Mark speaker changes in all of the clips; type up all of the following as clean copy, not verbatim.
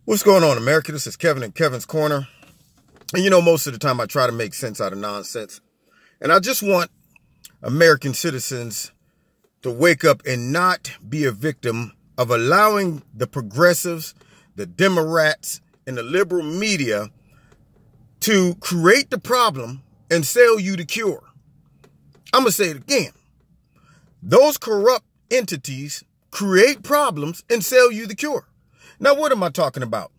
Speaker 1: What's going on, America? This is Kevin in Kevin's Corner. And you know, most of the time I try to make sense out of nonsense. And I just want American citizens to wake up and not be a victim of allowing the progressives, the Democrats, and the liberal media to create the problem and sell you the cure. I'm going to say it again. Those corrupt entities create problems and sell you the cure. Now, what am I talking about?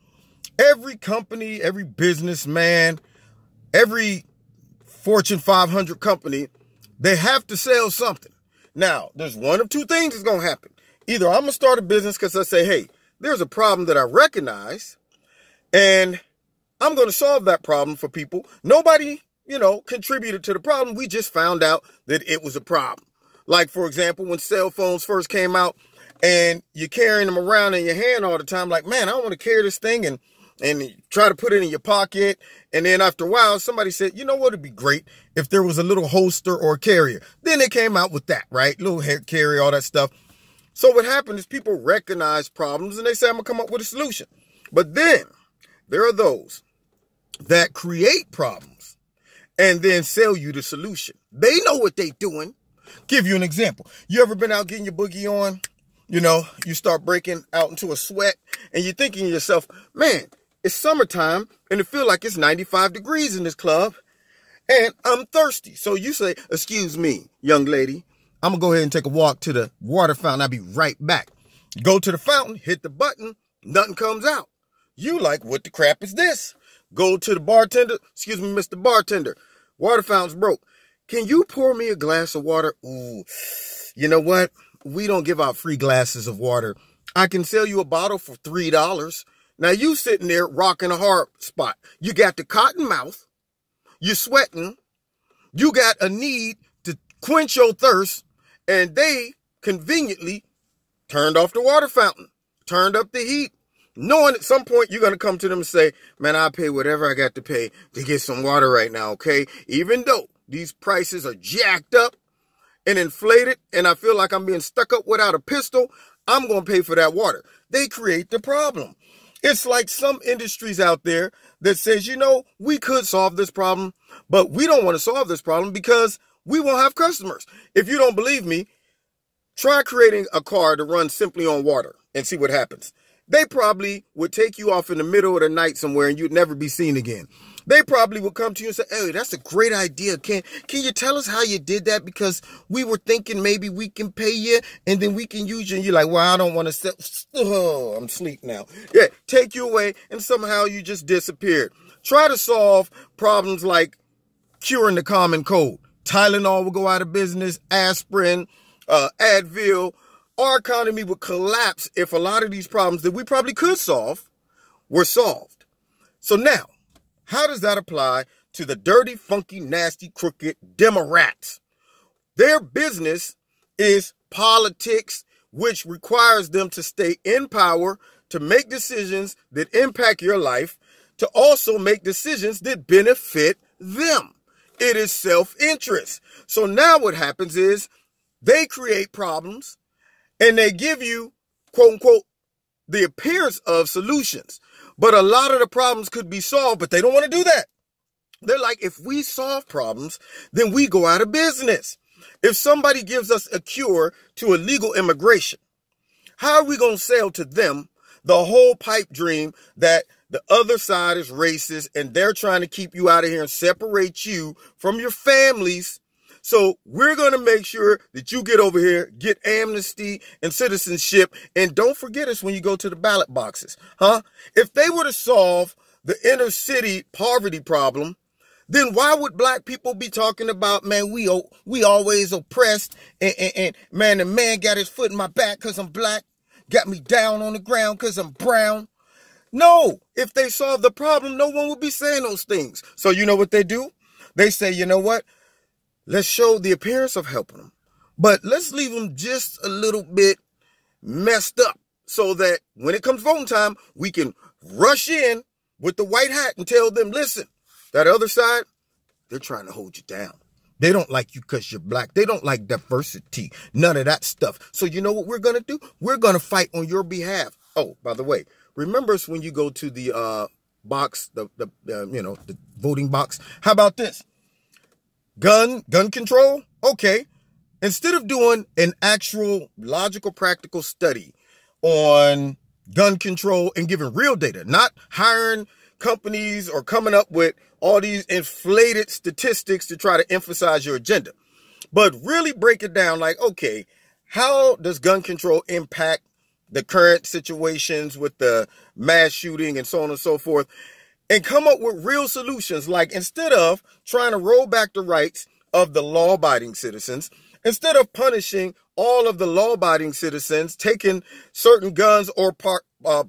Speaker 1: Every company, every businessman, every Fortune 500 company, they have to sell something. Now, there's one of two things that's going to happen. Either I'm going to start a business because I say, hey, there's a problem that I recognize, and I'm going to solve that problem for people. Nobody, contributed to the problem. We just found out that it was a problem. Like, for example, when cell phones first came out, and you're carrying them around in your hand all the time, like, man, I don't want to carry this thing, and you try to put it in your pocket. And then after a while, somebody said, you know what, it'd be great if there was a little holster or carrier. Then they came out with that, right? Little hair carrier, all that stuff. So what happened is people recognize problems and they say, I'm going to come up with a solution. But then there are those that create problems and then sell you the solution. They know what they're doing. Give you an example. You ever been out getting your boogie on? You start breaking out into a sweat and you're thinking to yourself, man, it's summertime and it feels like it's 95 degrees in this club and I'm thirsty. So you say, excuse me, young lady, I'm going to go ahead and take a walk to the water fountain. I'll be right back. Go to the fountain, hit the button, nothing comes out. You like, what the crap is this? Go to the bartender. Excuse me, Mr. Bartender. Water fountain's broke. Can you pour me a glass of water? Ooh, you know what? We don't give out free glasses of water. I can sell you a bottle for $3. Now you sitting there rocking a hard spot. You got the cotton mouth. You're sweating. You got a need to quench your thirst. And they conveniently turned off the water fountain, turned up the heat, knowing at some point you're going to come to them and say, man, I'll pay whatever I got to pay to get some water right now, okay? Even though these prices are jacked up and inflated, and I feel like I'm being stuck up without a pistol, I'm going to pay for that water. They create the problem. It's like some industries out there that says, we could solve this problem, but we don't want to solve this problem because we won't have customers. If you don't believe me, try creating a car to run simply on water and see what happens. They probably would take you off in the middle of the night somewhere and you'd never be seen again. They probably would come to you and say, hey, that's a great idea. Can you tell us how you did that? Because we were thinking maybe we can pay you and then we can use you. And you're like, well, I don't want to sell. Oh, I'm asleep now. Yeah, take you away and somehow you just disappeared. Try to solve problems like curing the common cold. Tylenol will go out of business, aspirin, Advil. Our economy would collapse if a lot of these problems that we probably could solve were solved. So now, how does that apply to the dirty, funky, nasty, crooked Democrats? Their business is politics, which requires them to stay in power, to make decisions that impact your life, to also make decisions that benefit them. It is self-interest. So now what happens is they create problems and they give you, quote unquote, the appearance of solutions. But a lot of the problems could be solved, but they don't want to do that. They're like, if we solve problems, then we go out of business. If somebody gives us a cure to illegal immigration, how are we going to sell to them the whole pipe dream that the other side is racist and they're trying to keep you out of here and separate you from your families? So we're going to make sure that you get over here, get amnesty and citizenship, and don't forget us when you go to the ballot boxes, huh? If they were to solve the inner city poverty problem, then why would black people be talking about, man, we always oppressed, and man, the man got his foot in my back because I'm black, got me down on the ground because I'm brown? No, if they solve the problem, no one would be saying those things. So you know what they do? They say, you know what? Let's show the appearance of helping them, but let's leave them just a little bit messed up so that when it comes voting time, we can rush in with the white hat and tell them, listen, that other side, they're trying to hold you down. They don't like you because you're black. They don't like diversity. None of that stuff. So you know what we're going to do? We're going to fight on your behalf. Oh, by the way, remember when you go to the box, the voting box? How about this? Gun control? Okay. Instead of doing an actual logical, practical study on gun control and giving real data, not hiring companies or coming up with all these inflated statistics to try to emphasize your agenda, but really break it down like, okay, how does gun control impact the current situations with the mass shooting and so on and so forth, and come up with real solutions. Like, instead of trying to roll back the rights of the law-abiding citizens, instead of punishing all of the law-abiding citizens, taking certain guns or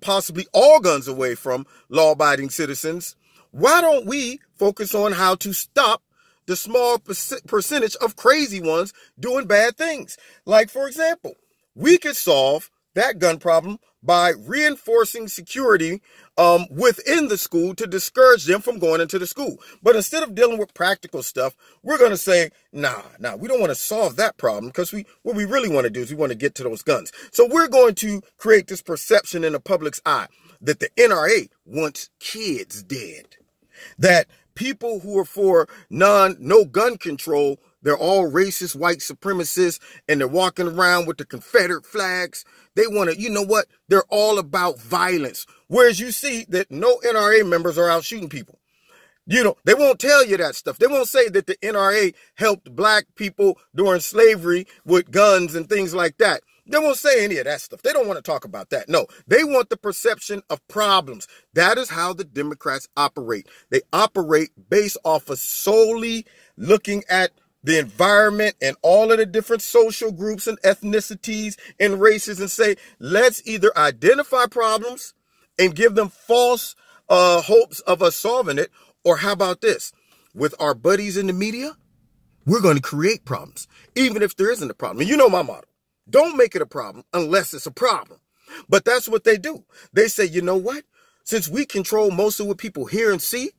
Speaker 1: possibly all guns away from law-abiding citizens, why don't we focus on how to stop the small percentage of crazy ones doing bad things? Like, for example, we could solve that gun problem by reinforcing security within the school to discourage them from going into the school. But instead of dealing with practical stuff, we're going to say, nah, we don't want to solve that problem, because what we really want to do is we want to get to those guns. So we're going to create this perception in the public's eye that the NRA wants kids dead, that people who are for no gun control, they're all racist, white supremacists, and they're walking around with the Confederate flags. They want to, you know what? They're all about violence. Whereas you see that no NRA members are out shooting people. You know, they won't tell you that stuff. They won't say that the NRA helped black people during slavery with guns and things like that. They won't say any of that stuff. They don't want to talk about that. No, they want the perception of problems. That is how the Democrats operate. They operate based off of solely looking at the environment and all of the different social groups and ethnicities and races, and say, let's either identify problems and give them false hopes of us solving it, or how about this? With our buddies in the media, we're going to create problems, even if there isn't a problem. And you know my motto: don't make it a problem unless it's a problem. But that's what they do. They say, you know what? Since we control most of what people hear and see,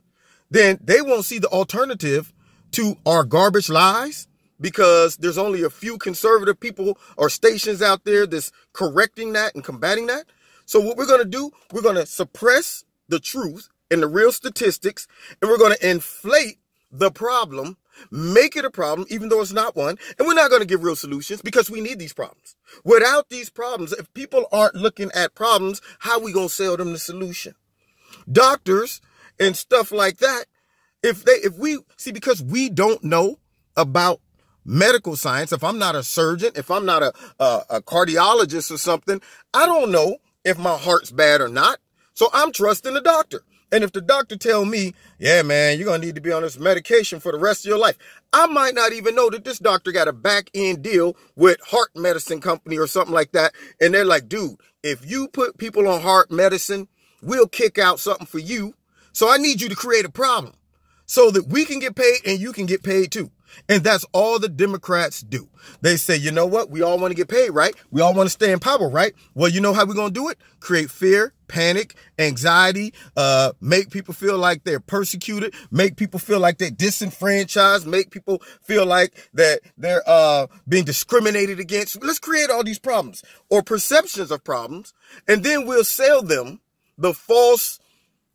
Speaker 1: then they won't see the alternative to our garbage lies, because there's only a few conservative people or stations out there that's correcting that and combating that. So what we're going to do, we're going to suppress the truth and the real statistics, and we're going to inflate the problem, make it a problem, even though it's not one. And we're not going to give real solutions, because we need these problems. Without these problems, if people aren't looking at problems, how are we going to sell them the solution? Doctors and stuff like that, because we don't know about medical science. If I'm not a surgeon, if I'm not a cardiologist or something, I don't know if my heart's bad or not. So I'm trusting the doctor. And if the doctor tell me, yeah, man, you're going to need to be on this medication for the rest of your life, I might not even know that this doctor got a back end deal with heart medicine company or something like that. And they're like, dude, if you put people on heart medicine, we'll kick out something for you. So I need you to create a problem so that we can get paid and you can get paid too. And that's all the Democrats do. They say, you know what? We all want to get paid, right? We all want to stay in power, right? Well, you know how we're going to do it? Create fear, panic, anxiety, make people feel like they're persecuted, make people feel like they're disenfranchised, make people feel like that they're being discriminated against. Let's create all these problems or perceptions of problems, and then we'll sell them the false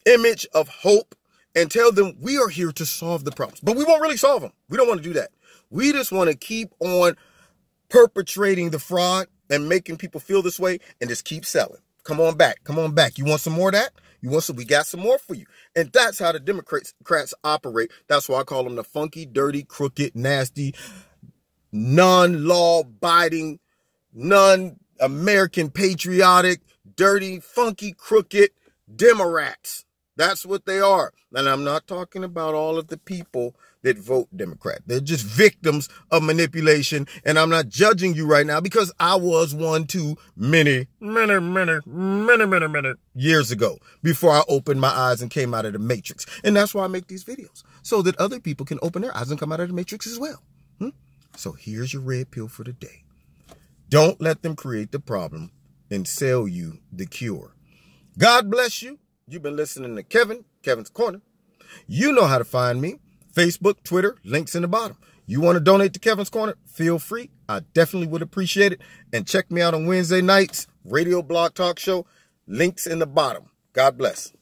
Speaker 1: image of hope and tell them we are here to solve the problems. But we won't really solve them. We don't want to do that. We just want to keep on perpetrating the fraud and making people feel this way and just keep selling. Come on back. Come on back. You want some more of that? You want some? We got some more for you. And that's how the Democrats operate. That's why I call them the funky, dirty, crooked, nasty, non-law-abiding, non-American patriotic, dirty, funky, crooked Democrats. That's what they are. And I'm not talking about all of the people that vote Democrat. They're just victims of manipulation. And I'm not judging you right now, because I was one too many years ago before I opened my eyes and came out of the matrix. And that's why I make these videos, so that other people can open their eyes and come out of the matrix as well. So here's your red pill for the day. Don't let them create the problem and sell you the cure. God bless you. You've been listening to Kevin's Corner. You know how to find me. Facebook, Twitter, links in the bottom. You want to donate to Kevin's Corner? Feel free. I definitely would appreciate it. And check me out on Wednesday nights, Radio Blog Talk Show. Links in the bottom. God bless.